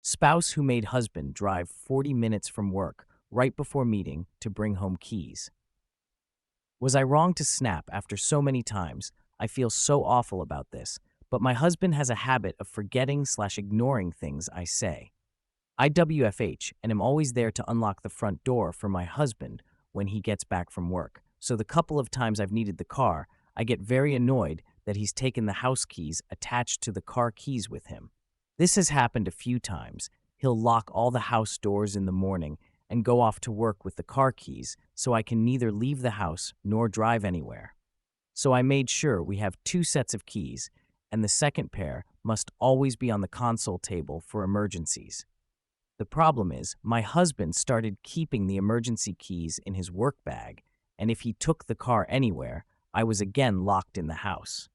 Spouse who made husband drive 40 minutes from work right before meeting to bring home keys. Was I wrong to snap after so many times? I feel so awful about this, but my husband has a habit of forgetting/ignoring things I say. I WFH and am always there to unlock the front door for my husband when he gets back from work. So the couple of times I've needed the car, I get very annoyed that he's taken the house keys attached to the car keys with him. This has happened a few times. He'll lock all the house doors in the morning and go off to work with the car keys so I can neither leave the house nor drive anywhere. So I made sure we have two sets of keys, and the second pair must always be on the console table for emergencies. The problem is, my husband started keeping the emergency keys in his work bag, and if he took the car anywhere, I was again locked in the house.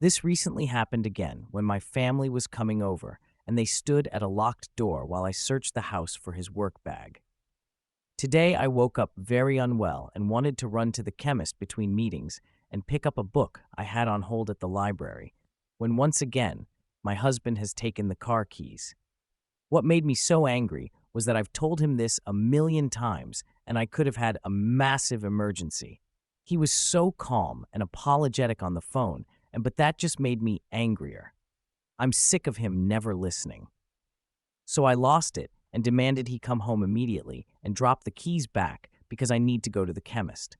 This recently happened again when my family was coming over, and they stood at a locked door while I searched the house for his work bag. Today I woke up very unwell and wanted to run to the chemist between meetings and pick up a book I had on hold at the library, when once again, my husband has taken the car keys. What made me so angry was that I've told him this a million times and I could have had a massive emergency. He was so calm and apologetic on the phone, but that just made me angrier. I'm sick of him never listening. So I lost it and demanded he come home immediately and drop the keys back because I need to go to the chemist.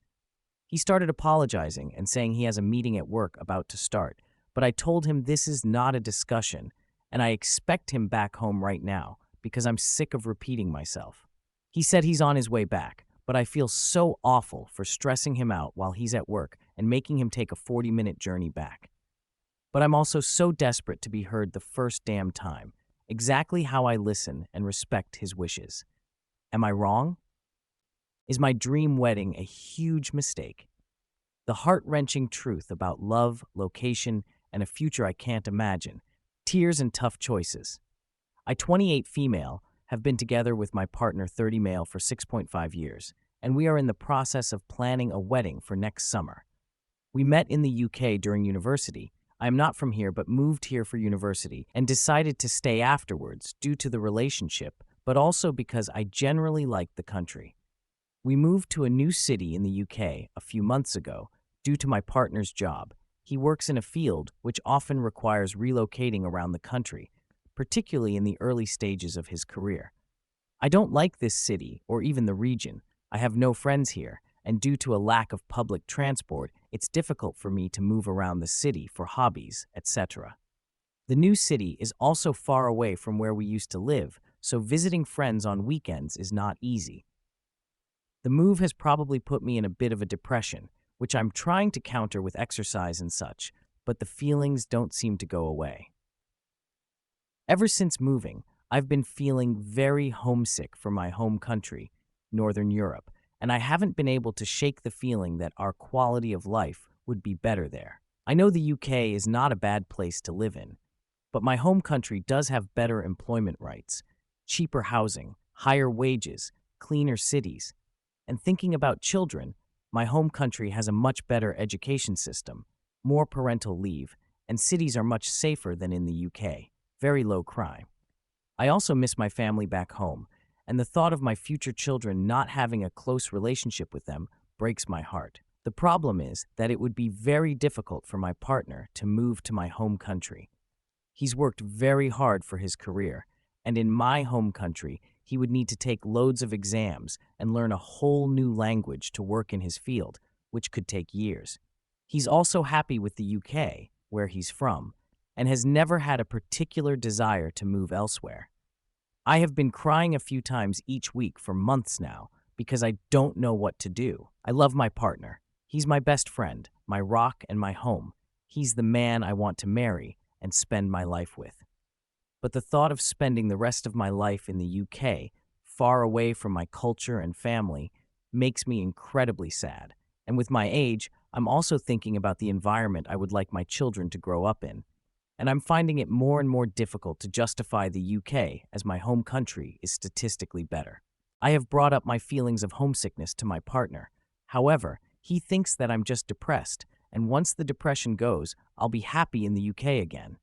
He started apologizing and saying he has a meeting at work about to start, but I told him this is not a discussion and I expect him back home right now because I'm sick of repeating myself. He said he's on his way back, but I feel so awful for stressing him out while he's at work and making him take a 40-minute journey back. But I'm also so desperate to be heard the first damn time, exactly how I listen and respect his wishes. Am I wrong? Is my dream wedding a huge mistake? The heart-wrenching truth about love, location, and a future I can't imagine. Tears and tough choices. I, 28 female, have been together with my partner 30 male for 6.5 years, and we are in the process of planning a wedding for next summer. We met in the UK during university. I am not from here but moved here for university and decided to stay afterwards due to the relationship, but also because I generally like the country. We moved to a new city in the UK a few months ago due to my partner's job. He works in a field which often requires relocating around the country, particularly in the early stages of his career. I don't like this city or even the region. I have no friends here, and due to a lack of public transport, it's difficult for me to move around the city for hobbies, etc. The new city is also far away from where we used to live, so visiting friends on weekends is not easy. The move has probably put me in a bit of a depression, which I'm trying to counter with exercise and such, but the feelings don't seem to go away. Ever since moving, I've been feeling very homesick for my home country, Northern Europe, and I haven't been able to shake the feeling that our quality of life would be better there. I know the UK is not a bad place to live in, but my home country does have better employment rights, cheaper housing, higher wages, cleaner cities, and thinking about children, my home country has a much better education system, more parental leave, and cities are much safer than in the UK, very low crime. I also miss my family back home, and the thought of my future children not having a close relationship with them breaks my heart. The problem is that it would be very difficult for my partner to move to my home country. He's worked very hard for his career, and in my home country, he would need to take loads of exams and learn a whole new language to work in his field, which could take years. He's also happy with the UK, where he's from, and has never had a particular desire to move elsewhere. I have been crying a few times each week for months now because I don't know what to do. I love my partner. He's my best friend, my rock and my home. He's the man I want to marry and spend my life with. But the thought of spending the rest of my life in the UK, far away from my culture and family, makes me incredibly sad. And with my age, I'm also thinking about the environment I would like my children to grow up in. And I'm finding it more and more difficult to justify the UK as my home country is statistically better. I have brought up my feelings of homesickness to my partner. However, he thinks that I'm just depressed, and once the depression goes, I'll be happy in the UK again.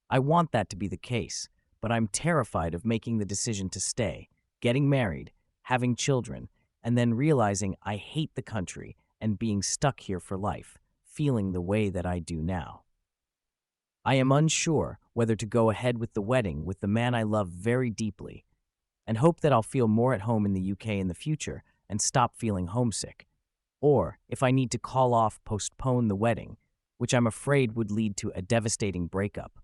I want that to be the case, but I'm terrified of making the decision to stay, getting married, having children, and then realizing I hate the country and being stuck here for life, feeling the way that I do now. I am unsure whether to go ahead with the wedding with the man I love very deeply and hope that I'll feel more at home in the UK in the future and stop feeling homesick, or if I need to call off, postpone the wedding, which I'm afraid would lead to a devastating breakup.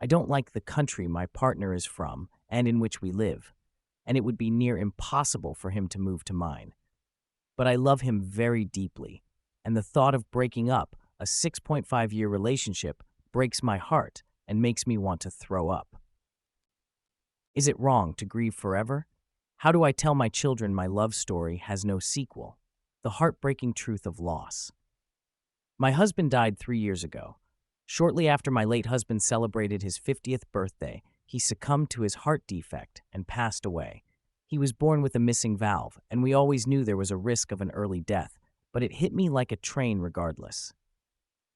I don't like the country my partner is from and in which we live, and it would be near impossible for him to move to mine. But I love him very deeply, and the thought of breaking up a 6.5-year relationship breaks my heart and makes me want to throw up. Is it wrong to grieve forever? How do I tell my children my love story has no sequel? The heartbreaking truth of loss. My husband died 3 years ago. Shortly after my late husband celebrated his 50th birthday, he succumbed to his heart defect and passed away. He was born with a missing valve, and we always knew there was a risk of an early death, but it hit me like a train regardless.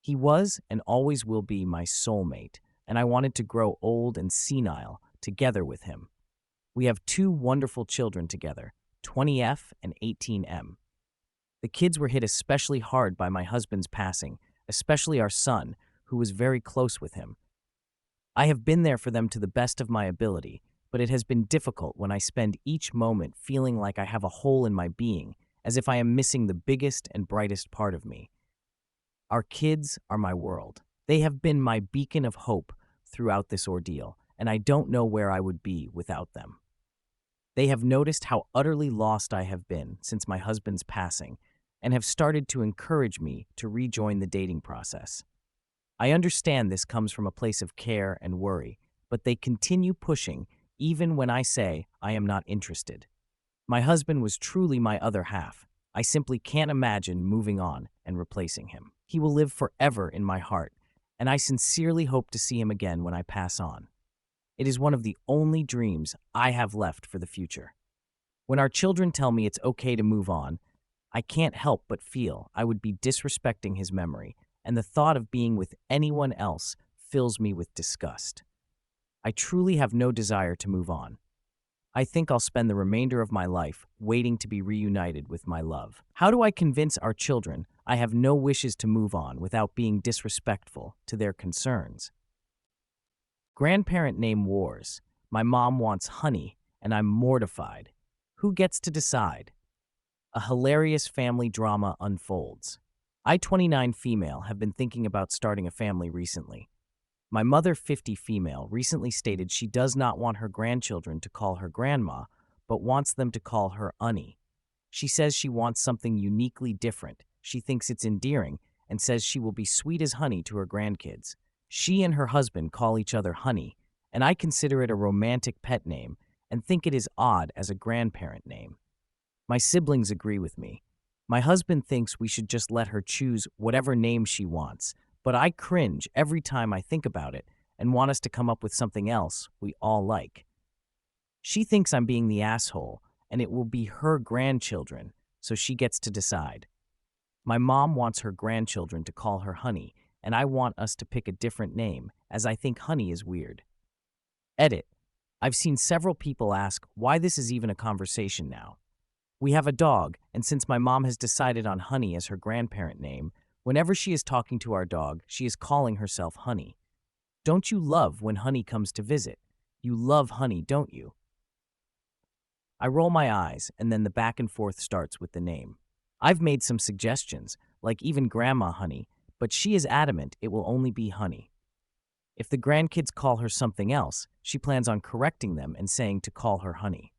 He was and always will be my soulmate, and I wanted to grow old and senile together with him. We have 2 wonderful children together, 20F and 18M. The kids were hit especially hard by my husband's passing, especially our son, who was very close with him. I have been there for them to the best of my ability, but it has been difficult when I spend each moment feeling like I have a hole in my being, as if I am missing the biggest and brightest part of me. Our kids are my world. They have been my beacon of hope throughout this ordeal, and I don't know where I would be without them. They have noticed how utterly lost I have been since my husband's passing, and have started to encourage me to rejoin the dating process. I understand this comes from a place of care and worry, but they continue pushing even when I say I am not interested. My husband was truly my other half. I simply can't imagine moving on and replacing him. He will live forever in my heart, and I sincerely hope to see him again when I pass on. It is one of the only dreams I have left for the future. When our children tell me it's okay to move on, I can't help but feel I would be disrespecting his memory, and the thought of being with anyone else fills me with disgust. I truly have no desire to move on. I think I'll spend the remainder of my life waiting to be reunited with my love. How do I convince our children I have no wishes to move on without being disrespectful to their concerns? Grandparent name wars. My mom wants honey, and I'm mortified. Who gets to decide? A hilarious family drama unfolds. I, 29 female, have been thinking about starting a family recently. My mother, 50 female, recently stated she does not want her grandchildren to call her grandma, but wants them to call her Unnie. She says she wants something uniquely different. She thinks it's endearing and says she will be sweet as honey to her grandkids. She and her husband call each other honey, and I consider it a romantic pet name and think it is odd as a grandparent name. My siblings agree with me. My husband thinks we should just let her choose whatever name she wants, but I cringe every time I think about it and want us to come up with something else we all like. She thinks I'm being the asshole, and it will be her grandchildren, so she gets to decide. My mom wants her grandchildren to call her Honey, and I want us to pick a different name, as I think Honey is weird. Edit. I've seen several people ask why this is even a conversation now. We have a dog, and since my mom has decided on Honey as her grandparent name, whenever she is talking to our dog, she is calling herself Honey. Don't you love when Honey comes to visit? You love Honey, don't you? I roll my eyes, and then the back and forth starts with the name. I've made some suggestions, like even Grandma Honey, but she is adamant it will only be Honey. If the grandkids call her something else, she plans on correcting them and saying to call her Honey.